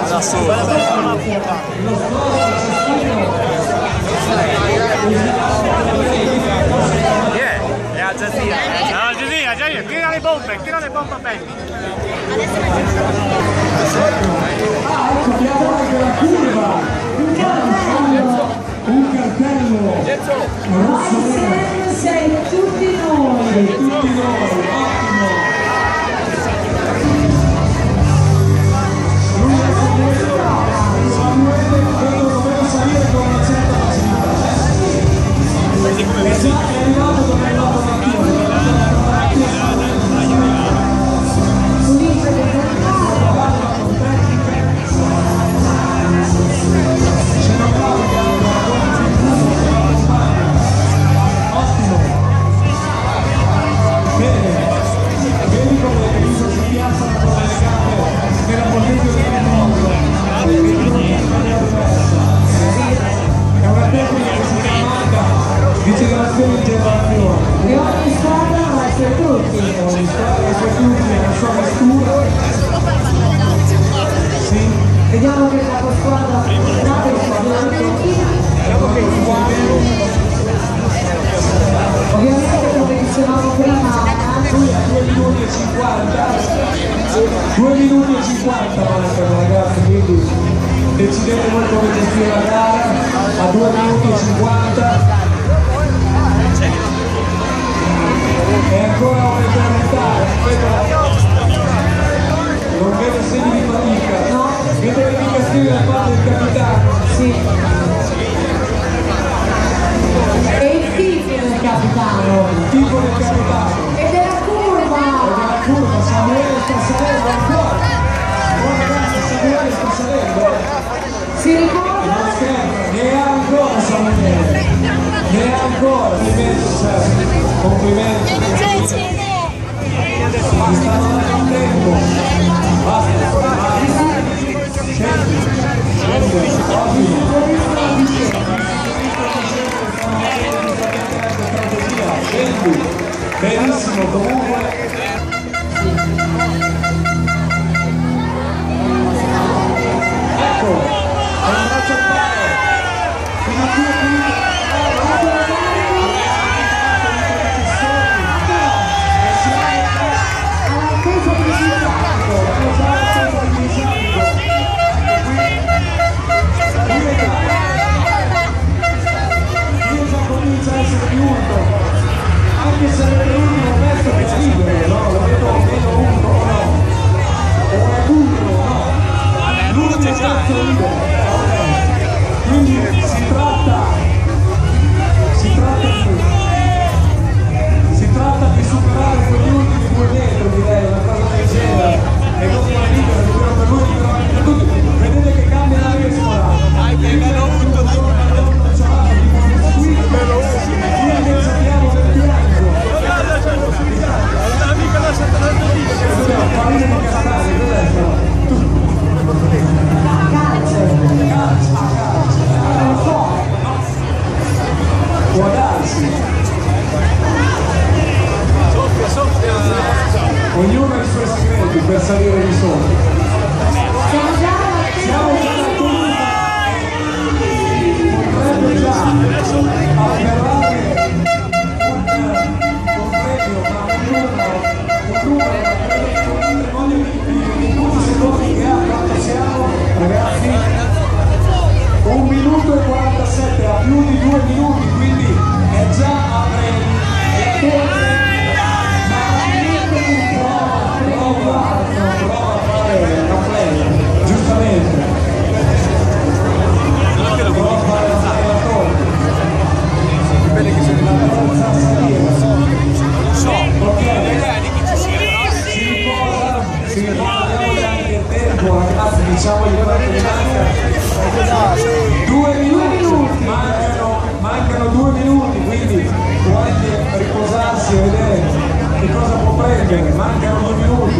Da solo. È Al Jazeera. Al Jazeera, Jair, tira le bombe bene. Abbiamo anche la curva, un cartello rosso sei tutti noi, ottimo. Samuele credo doveva salire con una certa facilità. È arrivato dove è arrivato vediamo che la squadra ovviamente come dicevamo prima 2 minuti e 50 mancano ragazzi, quindi decidete voi come gestire la gara a 2 minuti e 50 e ancora un'eternità. Non vedo segni di fatica, no? Vedo le indicazioni da parte del capitano. Sì. E il tifo del capitano. Il tifo del capitano. E della curva. Samuele sta salendo ancora. Buona ragazzi, Samuele sta salendo. Si ricorda? Non scherza, ne ha ancora Samuele. Ne ha ancora. Complimenti. Mi stanno dando un tempo. Benissimo, comunque ecco, è un braccio al palo fino a 2 minuti. Anche se è l'ultimo pezzo che è libero, no? Lo vedo meno uno, no? O è l'ultimo, no? L'ultimo pezzo libero, ok? Quindi si tratta di superare quegli ultimi 2 metri, direi, una cosa del genere. E non fare libero, libero per lui, libero anche per tutti. Vedete che cambia la vescola. Può darsi. Ognuno ha i suoi segreti per salire di sotto. Siamo già alla curva. Potrebbe già afferrare un premio, ma un numero in tutti i secondi che ha, quanto siamo, ragazzi? 1 minuto e 47, a più di 2 minuti, quindi è già a premi. Prova a fare la play, giustamente. Prova a fare la play a torre. Bene che sono la terza a salire. Ok, si ricorda anche il tempo, ragazzi, diciamo di quanto mi manca. 2 minuti, mancano 2 minuti, quindi può anche riposarsi e vedere che cosa può prendere, mancano 2 minuti.